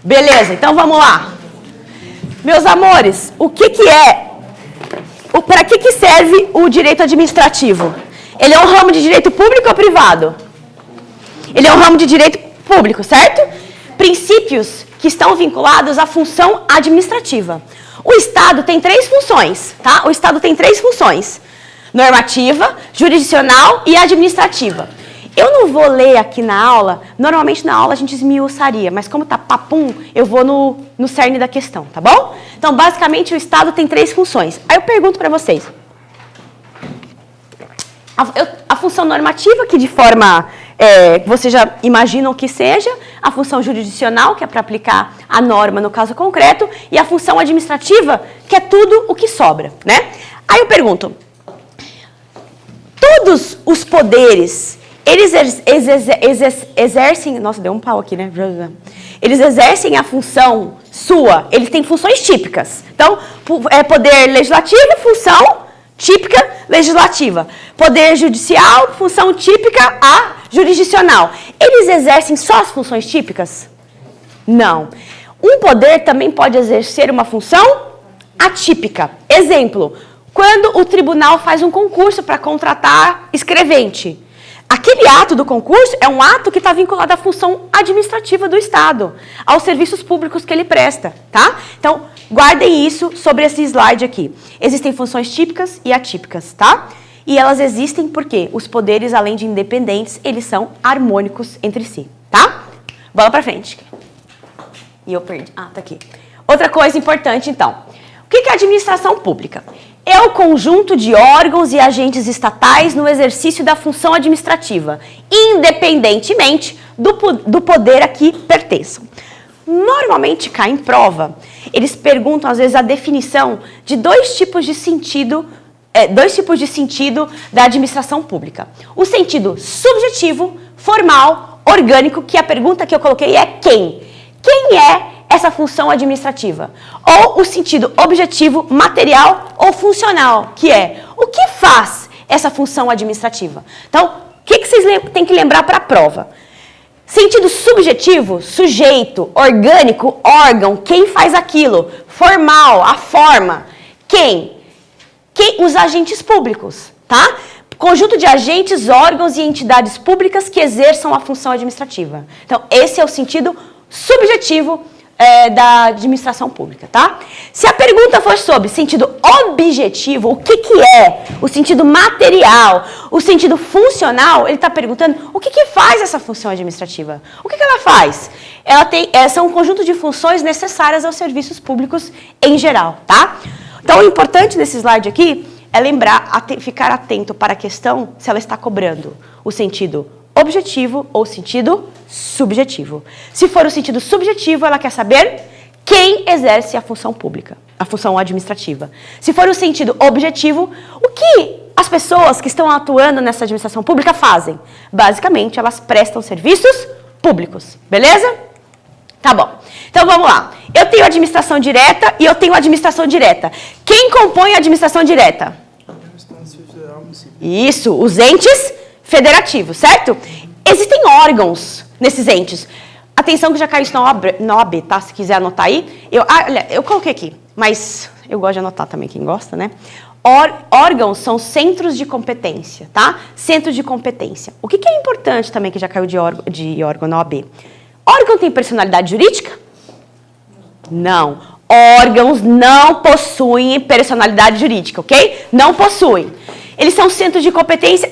Beleza, então vamos lá. Meus amores, para que serve o direito administrativo? Ele é um ramo de direito público ou privado? Ele é um ramo de direito público, certo? Princípios que estão vinculados à função administrativa. O Estado tem 3 funções, tá? O Estado tem 3 funções: normativa, jurisdicional e administrativa. Eu não vou ler aqui na aula, normalmente na aula a gente esmiuçaria, mas como tá papum, eu vou no cerne da questão, tá bom? Então, basicamente, o Estado tem 3 funções. Aí eu pergunto para vocês. A função normativa, que de forma vocês já imaginam que seja, a função jurisdicional, que é para aplicar a norma no caso concreto, e a função administrativa, que é tudo o que sobra, né? Aí eu pergunto, todos os poderes, eles exercem... Nossa, deu um pau aqui, né? Eles exercem a função sua, eles têm funções típicas. Então, poder legislativo, função típica legislativa. Poder judicial, função típica a jurisdicional. Eles exercem só as funções típicas? Não. Um poder também pode exercer uma função atípica. Exemplo, quando o tribunal faz um concurso para contratar escrevente. Aquele ato do concurso é um ato que está vinculado à função administrativa do Estado, aos serviços públicos que ele presta, tá? Então, guardem isso sobre esse slide aqui. Existem funções típicas e atípicas, tá? E elas existem porque os poderes, além de independentes, eles são harmônicos entre si, tá? Bola pra frente. E eu perdi. Ah, tá aqui. Outra coisa importante, então. O que é administração pública? É o conjunto de órgãos e agentes estatais no exercício da função administrativa, independentemente do poder a que pertençam. Normalmente cai em prova, eles perguntam às vezes a definição de dois tipos de sentido da administração pública. O sentido subjetivo, formal, orgânico, que a pergunta que eu coloquei é quem? Quem é essa função administrativa? Ou o sentido objetivo, material ou funcional, que é o que faz essa função administrativa? Então, o que vocês têm que lembrar para a prova? Sentido subjetivo, sujeito, orgânico, órgão, quem faz aquilo? Formal, a forma. Quem? Os agentes públicos, tá? Conjunto de agentes, órgãos e entidades públicas que exerçam a função administrativa. Então, esse é o sentido subjetivo da administração pública, tá? Se a pergunta for sobre sentido objetivo, o que é o sentido material, o sentido funcional, ele está perguntando o que faz essa função administrativa? O que ela faz? São um conjunto de funções necessárias aos serviços públicos em geral, tá? Então, o importante desse slide aqui é lembrar, ficar atento para a questão se ela está cobrando o sentido objetivo ou sentido subjetivo. Se for o sentido subjetivo, ela quer saber quem exerce a função pública, a função administrativa. Se for o sentido objetivo, o que as pessoas que estão atuando nessa administração pública fazem? Basicamente, elas prestam serviços públicos, beleza? Tá bom. Então, vamos lá. Eu tenho administração direta e eu tenho administração direta. Quem compõe a administração direta? Isso, os entes federativos, certo? Existem órgãos nesses entes. Atenção que já caiu isso na OAB, tá? Se quiser anotar aí. Eu coloquei aqui, mas eu gosto de anotar também, quem gosta, né? Órgãos são centros de competência, tá? Centros de competência. O que é importante também, que já caiu de órgão na OAB? Órgão tem personalidade jurídica? Não. Órgãos não possuem personalidade jurídica, ok? Não possuem. Eles são centros de competência.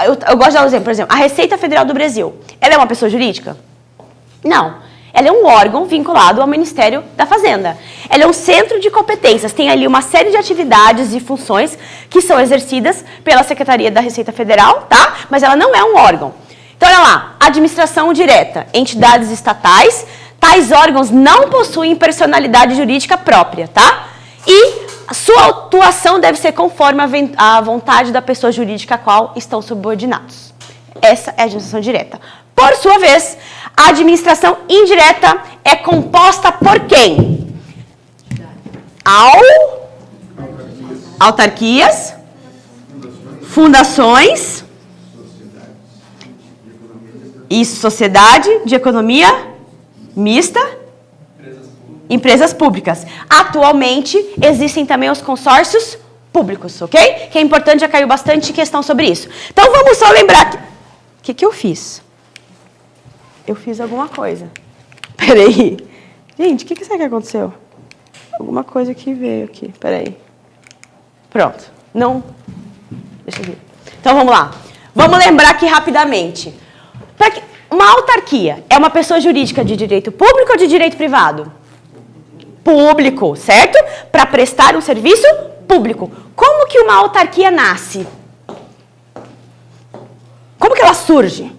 Eu gosto de dar um exemplo, por exemplo, a Receita Federal do Brasil. Ela é uma pessoa jurídica? Não. Ela é um órgão vinculado ao Ministério da Fazenda. Ela é um centro de competências. Tem ali uma série de atividades e funções que são exercidas pela Secretaria da Receita Federal, tá? Mas ela não é um órgão. Então, olha lá. Administração direta. Entidades estatais. Tais órgãos não possuem personalidade jurídica própria, tá? E a sua atuação deve ser conforme a vontade da pessoa jurídica a qual estão subordinados. Essa é a administração direta. Por sua vez, a administração indireta é composta por quem? Autarquias, fundações, isso, sociedade de economia mista Empresas públicas. Atualmente, existem também os consórcios públicos, ok? Que é importante, já caiu bastante questão sobre isso. Então, vamos só lembrar... O que eu fiz? Eu fiz alguma coisa. Peraí. Gente, o que será que aconteceu? Alguma coisa que veio aqui. Peraí. Pronto. Não... Deixa eu ver. Então, vamos lá. Vamos lembrar aqui rapidamente. Uma autarquia é uma pessoa jurídica de direito público ou de direito privado? Público, certo? Para prestar um serviço público. Como que uma autarquia nasce? Como que ela surge?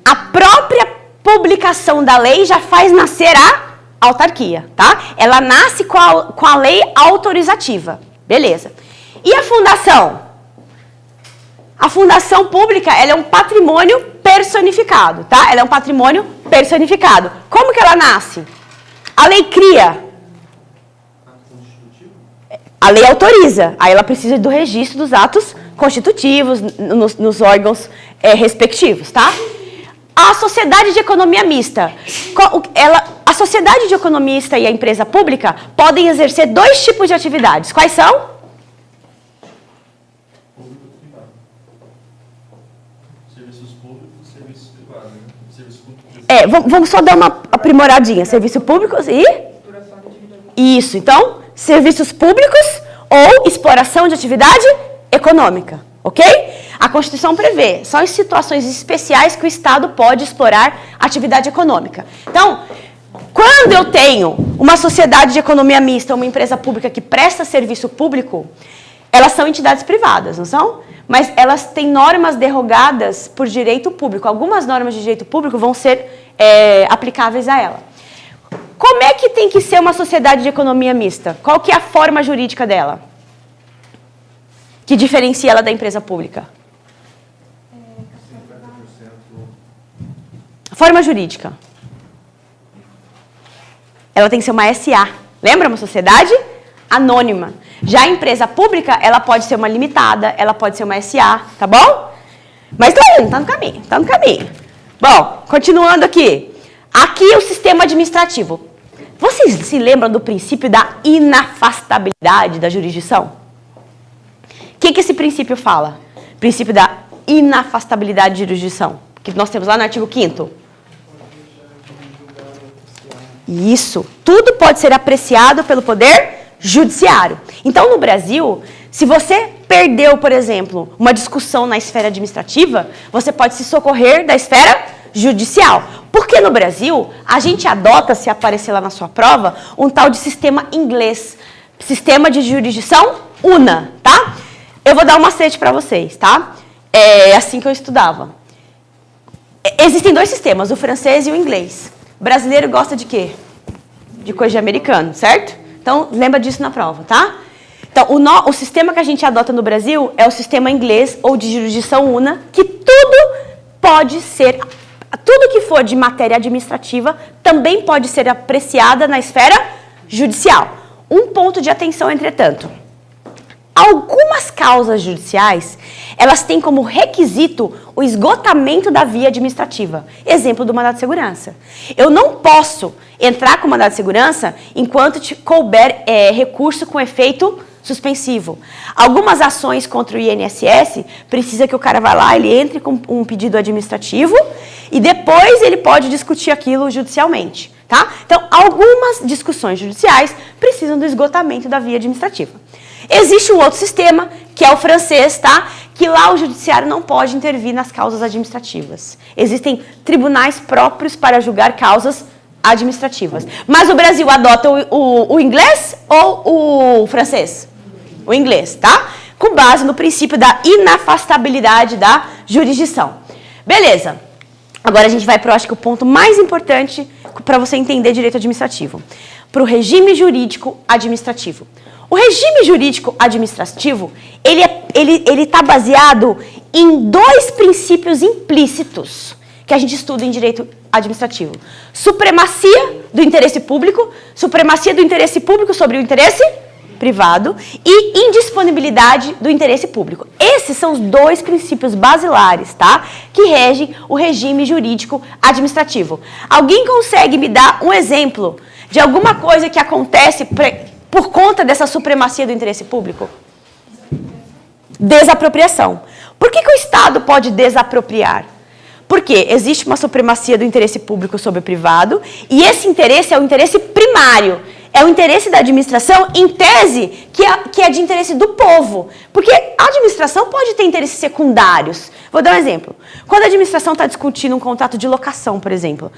A própria publicação da lei já faz nascer a autarquia, tá? Ela nasce com a lei autorizativa. Beleza. E a fundação? A fundação pública, ela é um patrimônio personificado, tá? Ela é um patrimônio personificado. Como que ela nasce? A lei cria. A lei autoriza. Aí ela precisa do registro dos atos constitutivos nos órgãos respectivos, tá? A sociedade de economia mista. A sociedade de economia mista e a empresa pública podem exercer dois tipos de atividades. Quais são? Serviços públicos e serviços privados, né? Serviço público. Vamos só dar uma aprimoradinha. Serviços públicos e... Isso, então, serviços públicos ou exploração de atividade econômica, ok? A Constituição prevê, só em situações especiais que o Estado pode explorar atividade econômica. Então, quando eu tenho uma sociedade de economia mista, uma empresa pública que presta serviço público, elas são entidades privadas, não são? Mas elas têm normas derrogadas por direito público. Algumas normas de direito público vão ser aplicáveis a ela. Como é que tem que ser uma sociedade de economia mista? Qual que é a forma jurídica dela? Que diferencia ela da empresa pública? Forma jurídica. Ela tem que ser uma SA. Lembra? Uma sociedade anônima. Já a empresa pública, ela pode ser uma limitada, ela pode ser uma SA, tá bom? Mas tá indo, tá no caminho, tá no caminho. Bom, continuando aqui. Aqui é o sistema administrativo. Vocês se lembram do princípio da inafastabilidade da jurisdição? O que esse princípio fala? Princípio da inafastabilidade de jurisdição. Que nós temos lá no artigo 5º. Isso. Tudo pode ser apreciado pelo poder judiciário. Então, no Brasil, se você perdeu, por exemplo, uma discussão na esfera administrativa, você pode se socorrer da esfera judicial. Porque no Brasil, a gente adota, se aparecer lá na sua prova, um tal de sistema inglês. Sistema de jurisdição UNA, tá? Eu vou dar um macete para vocês, tá? É assim que eu estudava. Existem dois sistemas, o francês e o inglês. O brasileiro gosta de quê? De coisa de americano, certo? Então, lembra disso na prova, tá? Então, o sistema que a gente adota no Brasil é o sistema inglês ou de jurisdição UNA, que tudo que for de matéria administrativa também pode ser apreciada na esfera judicial. Um ponto de atenção, entretanto. Algumas causas judiciais, elas têm como requisito o esgotamento da via administrativa. Exemplo do mandado de segurança. Eu não posso entrar com mandado de segurança enquanto te couber recurso com efeito suspensivo. Algumas ações contra o INSS, precisa que o cara vá lá, ele entre com um pedido administrativo e depois ele pode discutir aquilo judicialmente. Tá? Então, algumas discussões judiciais precisam do esgotamento da via administrativa. Existe um outro sistema, que é o francês, tá? Que lá o judiciário não pode intervir nas causas administrativas. Existem tribunais próprios para julgar causas administrativas. Mas o Brasil adota o inglês ou o francês? O inglês, tá? Com base no princípio da inafastabilidade da jurisdição. Beleza. Agora a gente vai para, acho que o ponto mais importante para você entender direito administrativo. Para o regime jurídico administrativo. O regime jurídico administrativo, ele está baseado em dois princípios implícitos que a gente estuda em direito administrativo. Supremacia do interesse público sobre o interesse privado e indisponibilidade do interesse público. Esses são os dois princípios basilares, tá? Que regem o regime jurídico administrativo. Alguém consegue me dar um exemplo de alguma coisa que acontece por conta dessa supremacia do interesse público? Desapropriação. Por que o Estado pode desapropriar? Porque existe uma supremacia do interesse público sobre o privado e esse interesse é o interesse primário. É o interesse da administração, em tese, que é de interesse do povo. Porque a administração pode ter interesses secundários. Vou dar um exemplo. Quando a administração está discutindo um contrato de locação, por exemplo,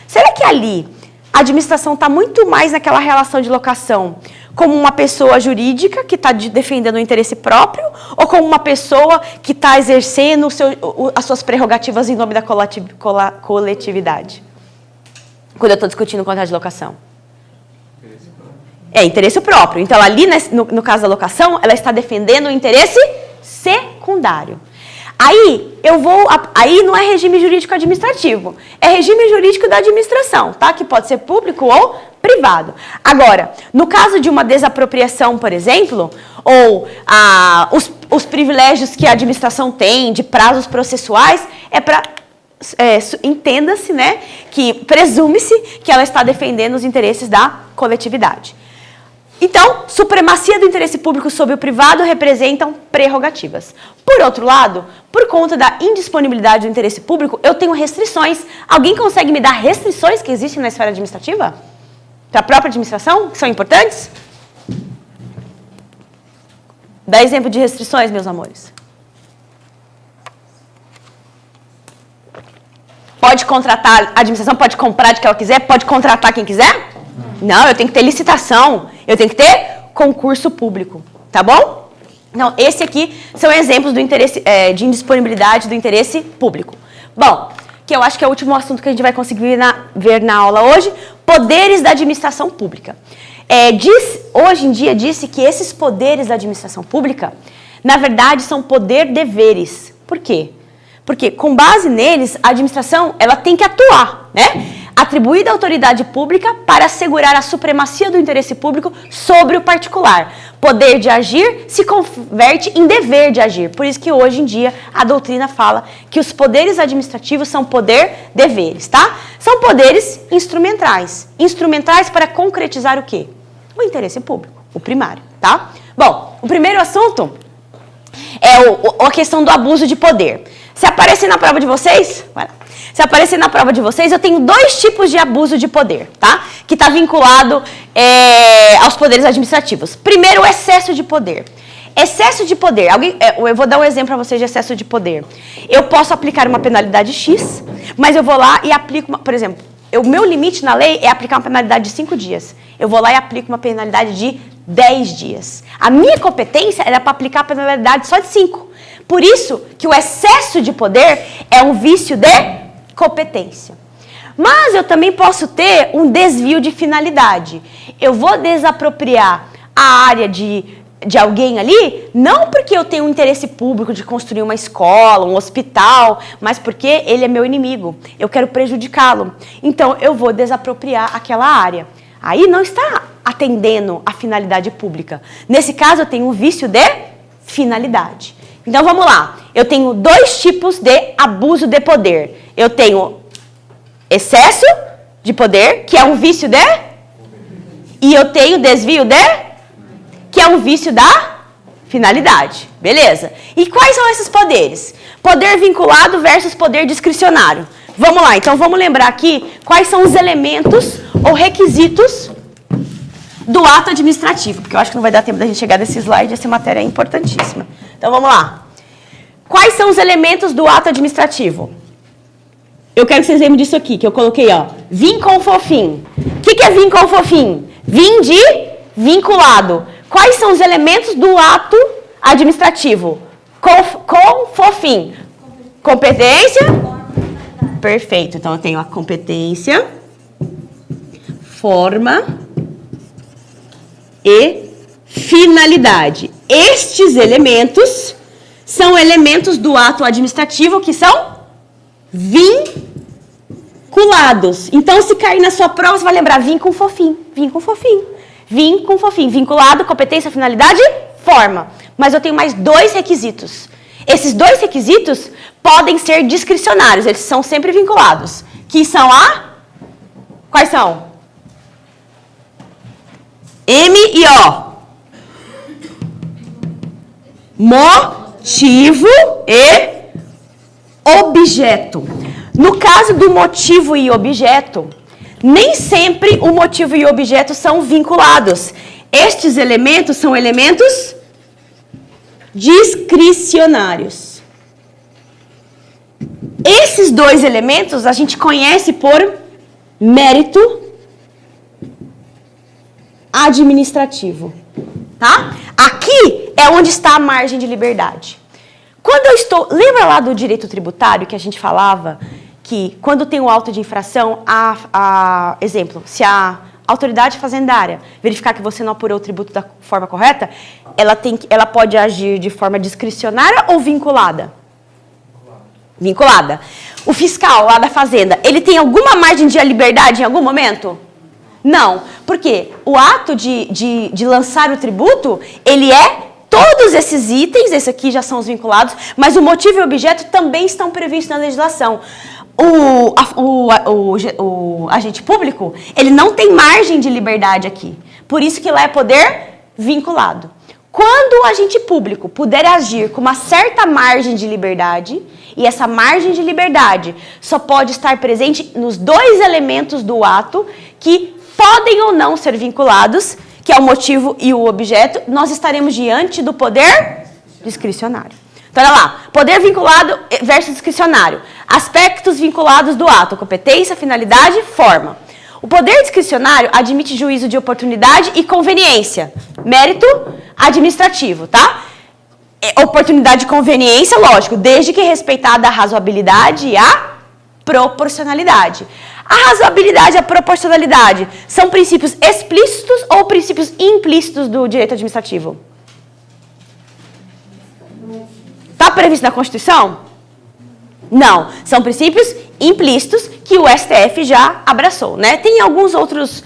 será que ali a administração está muito mais naquela relação de locação como uma pessoa jurídica que está defendendo o interesse próprio ou como uma pessoa que está exercendo as suas prerrogativas em nome da coletividade? Quando eu estou discutindo o contrato de locação. É interesse próprio. Então, ali, no caso da locação, ela está defendendo o interesse secundário. Aí não é regime jurídico administrativo, é regime jurídico da administração, tá? Que pode ser público ou privado. Agora, no caso de uma desapropriação, por exemplo, ou os privilégios que a administração tem de prazos processuais, entenda-se, né, que presume-se que ela está defendendo os interesses da coletividade. Então, supremacia do interesse público sobre o privado representam prerrogativas. Por outro lado, por conta da indisponibilidade do interesse público, eu tenho restrições. Alguém consegue me dar restrições que existem na esfera administrativa? Para a própria administração, que são importantes? Dá exemplo de restrições, meus amores. Pode contratar, a administração pode comprar de quem ela quiser, pode contratar quem quiser? Não, eu tenho que ter licitação, eu tenho que ter concurso público, tá bom? Então, esse aqui são exemplos do interesse, de indisponibilidade do interesse público. Bom, que eu acho que é o último assunto que a gente vai conseguir ver na aula hoje, poderes da administração pública. Hoje em dia disse que esses poderes da administração pública, na verdade, são poder-deveres. Por quê? Porque, com base neles, a administração ela tem que atuar, né? Atribuída à autoridade pública para assegurar a supremacia do interesse público sobre o particular. Poder de agir se converte em dever de agir. Por isso que hoje em dia a doutrina fala que os poderes administrativos são poder-deveres, tá? São poderes instrumentais. Instrumentais para concretizar o quê? O interesse público, o primário, tá? Bom, o primeiro assunto é a questão do abuso de poder. Se aparecer na prova de vocês, vai lá. Se aparecer na prova de vocês, eu tenho dois tipos de abuso de poder, tá? Que está vinculado aos poderes administrativos. Primeiro, o excesso de poder. Excesso de poder. Eu vou dar um exemplo para vocês de excesso de poder. Eu posso aplicar uma penalidade X, mas eu vou lá e aplico, por exemplo, o meu limite na lei é aplicar uma penalidade de 5 dias. Eu vou lá e aplico uma penalidade de 10 dias. A minha competência era para aplicar a penalidade só de 5. Por isso que o excesso de poder é um vício de competência. Mas eu também posso ter um desvio de finalidade. Eu vou desapropriar a área de alguém ali, não porque eu tenho um interesse público de construir uma escola, um hospital, mas porque ele é meu inimigo. Eu quero prejudicá-lo. Então, eu vou desapropriar aquela área. Aí não está atendendo a finalidade pública. Nesse caso, eu tenho um vício de finalidade. Então, vamos lá. Eu tenho dois tipos de abuso de poder. Eu tenho excesso de poder, que é um vício de... E eu tenho desvio de... Que é um vício da finalidade. Beleza? E quais são esses poderes? Poder vinculado versus poder discricionário. Vamos lá. Então, vamos lembrar aqui quais são os elementos ou requisitos do ato administrativo. Porque eu acho que não vai dar tempo da gente chegar nesse slide. Essa matéria é importantíssima. Então, vamos lá. Quais são os elementos do ato administrativo? Eu quero que vocês lembrem disso aqui, que eu coloquei, ó. Vim com fofim. O que é vim com fofim? Vim de vinculado. Quais são os elementos do ato administrativo? Com fofim. Competência? Perfeito. Então, eu tenho a competência, forma e finalidade. Estes elementos são elementos do ato administrativo que são vinculados. Então, se cair na sua prova, você vai lembrar, vim com fofinho, vim com fofinho. Vim com fofinho. Vinculado, competência, finalidade, forma. Mas eu tenho mais 2 requisitos. Esses 2 requisitos podem ser discricionários. Eles são sempre vinculados. Que são Quais são? M e O. Motivo e objeto. No caso do motivo e objeto, nem sempre o motivo e o objeto são vinculados. Estes elementos são elementos discricionários. Esses 2 elementos a gente conhece por mérito administrativo, tá? Aqui é onde está a margem de liberdade. Quando eu estou... Lembra lá do direito tributário que a gente falava que quando tem o auto de infração, exemplo, se a autoridade fazendária verificar que você não apurou o tributo da forma correta, ela pode agir de forma discricionária ou vinculada? Vinculada. O fiscal lá da fazenda, ele tem alguma margem de liberdade em algum momento? Não. Por quê? O ato de lançar o tributo, ele é todos esses itens, esse aqui já são os vinculados, mas o motivo e o objeto também estão previstos na legislação. O agente público, ele não tem margem de liberdade aqui. Por isso que lá é poder vinculado. Quando o agente público puder agir com uma certa margem de liberdade, e essa margem de liberdade só pode estar presente nos 2 elementos do ato que podem ou não ser vinculados, que é o motivo e o objeto, nós estaremos diante do poder discricionário. Então, olha lá, poder vinculado versus discricionário. Aspectos vinculados do ato, competência, finalidade, forma. O poder discricionário admite juízo de oportunidade e conveniência. Mérito administrativo, tá? Oportunidade e conveniência, lógico, desde que respeitada a razoabilidade e a proporcionalidade. A razoabilidade e a proporcionalidade são princípios explícitos ou princípios implícitos do direito administrativo? Está previsto na Constituição? Não. São princípios implícitos que o STF já abraçou, né? Tem alguns outros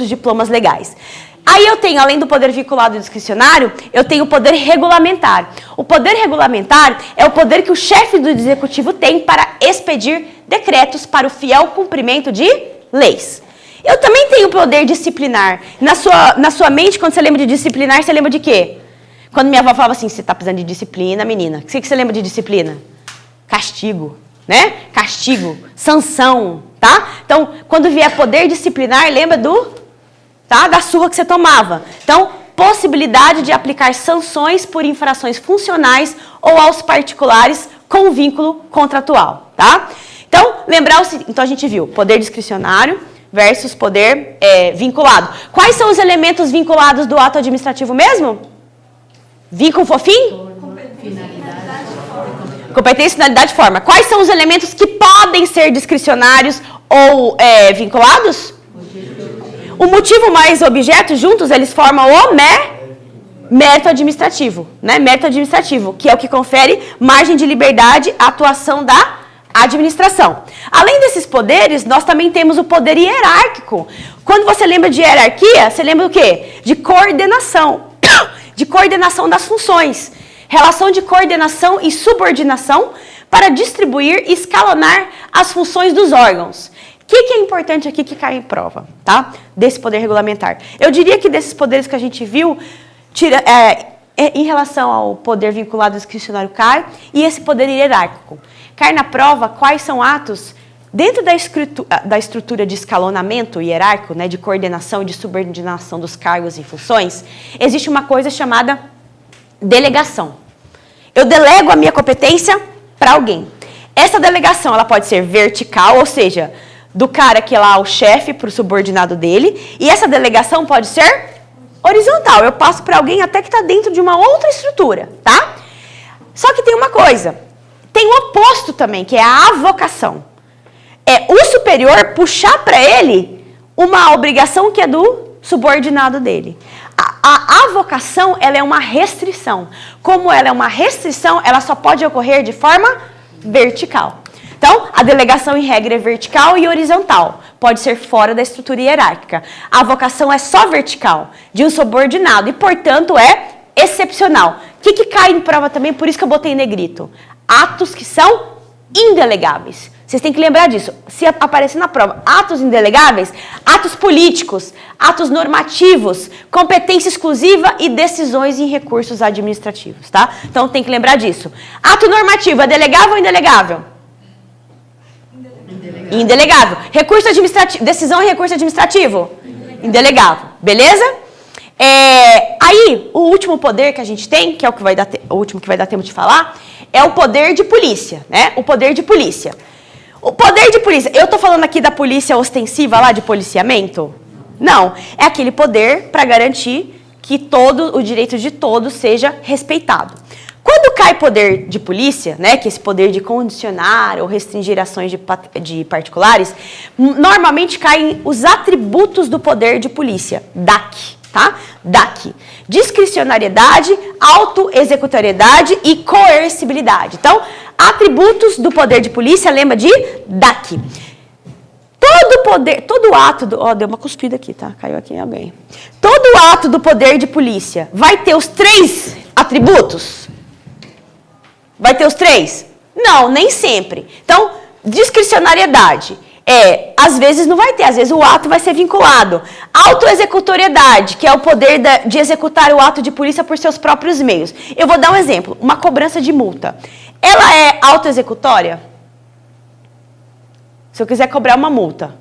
diplomas legais. Aí eu tenho, além do poder vinculado e discricionário, eu tenho o poder regulamentar. O poder regulamentar é o poder que o chefe do executivo tem para expedir decretos para o fiel cumprimento de leis. Eu também tenho o poder disciplinar. Na sua mente, quando você lembra de disciplinar, você lembra de quê? Quando minha avó falava assim, você está precisando de disciplina, menina. O que você lembra de disciplina? Castigo, né? Castigo, sanção, tá? Então, quando vier poder disciplinar, lembra da surra que você tomava. Então, possibilidade de aplicar sanções por infrações funcionais ou aos particulares com vínculo contratual, tá? Então, então a gente viu poder discricionário versus poder vinculado. Quais são os elementos vinculados do ato administrativo mesmo? Vínculo fofinho? Competência, finalidade e forma. Quais são os elementos que podem ser discricionários ou vinculados? O motivo mais objeto, juntos, eles formam o mérito administrativo, né? Mérito administrativo, que é o que confere margem de liberdade à atuação da administração. Além desses poderes, nós também temos o poder hierárquico. Quando você lembra de hierarquia, você lembra do quê? De coordenação. De coordenação das funções. Relação de coordenação e subordinação para distribuir e escalonar as funções dos órgãos. O que é importante aqui que cai em prova, tá? Desse poder regulamentar? Eu diria que desses poderes que a gente viu, em relação ao poder vinculado discricionário cai, e esse poder hierárquico. Cai na prova quais são atos, dentro da estrutura de escalonamento hierárquico, né, de coordenação e de subordinação dos cargos e funções, existe uma coisa chamada delegação. Eu delego a minha competência para alguém. Essa delegação ela pode ser vertical, ou seja, do cara que é lá o chefe para o subordinado dele, e essa delegação pode ser horizontal. Eu passo para alguém até que está dentro de uma outra estrutura, tá? Só que tem uma coisa, tem o oposto também, que é a avocação. É o superior puxar para ele uma obrigação que é do subordinado dele. A avocação, ela é uma restrição. Como ela é uma restrição, ela só pode ocorrer de forma vertical. Então, a delegação, em regra, é vertical e horizontal. pode ser fora da estrutura hierárquica. A vocação é só vertical, de um subordinado, e, portanto, é excepcional. O que cai em prova também, por isso que eu botei em negrito? Atos que são indelegáveis. Vocês têm que lembrar disso. Se aparecer na prova atos indelegáveis, atos políticos, atos normativos, competência exclusiva e decisões em recursos administrativos, tá? Então tem que lembrar disso. Ato normativo é delegável ou indelegável? Indelegável. Recurso administrativo, decisão em recurso administrativo? Indelegável. Beleza? Aí, o último poder que a gente tem, que é o último que vai dar tempo de falar, é o poder de polícia, né? O poder de polícia. O poder de polícia, eu tô falando aqui da polícia ostensiva lá de policiamento? Não, é aquele poder para garantir que o direito de todos seja respeitado. Quando cai poder de polícia, né, que é esse poder de condicionar ou restringir ações de particulares, normalmente caem os atributos do poder de polícia, DAC, tá? DAC. Discricionariedade, autoexecutoriedade e coercibilidade. Então, atributos do poder de polícia, lembra de DAC. Todo ato deu uma cuspida aqui, tá? Caiu aqui em alguém. Todo ato do poder de polícia vai ter os 3 atributos? Vai ter os 3? Não, nem sempre. Então, discricionariedade. Às vezes não vai ter, às vezes o ato vai ser vinculado. Autoexecutoriedade, que é o poder de executar o ato de polícia por seus próprios meios. Eu vou dar um exemplo, uma cobrança de multa. Ela é autoexecutória? Se eu quiser cobrar uma multa.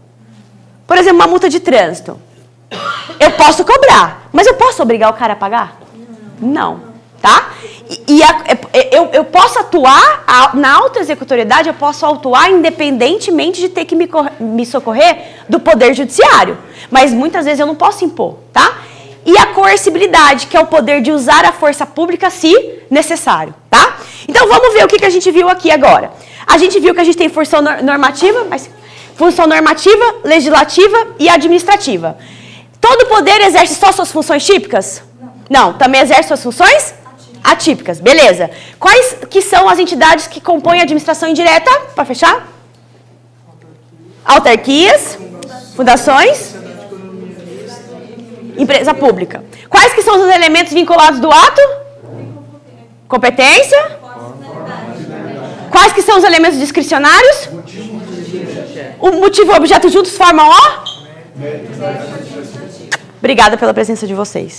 Por exemplo, uma multa de trânsito. Eu posso cobrar, mas eu posso obrigar o cara a pagar? Não. Tá? Eu posso atuar, na autoexecutoriedade, eu posso atuar independentemente de ter que me socorrer do poder judiciário. Mas muitas vezes eu não posso impor, tá? E a coercibilidade, que é o poder de usar a força pública se necessário, tá? Então vamos ver o que a gente viu aqui agora. A gente viu que a gente tem função normativa, legislativa e administrativa. Todo poder exerce só suas funções típicas? Não, também exerce suas funções atípicas, beleza. Quais que são as entidades que compõem a administração indireta? Para fechar? Autarquias, fundações, empresa pública. Quais que são os elementos vinculados do ato? Competência. Quais que são os elementos discricionários? O motivo e o objeto juntos formam o? Obrigada pela presença de vocês.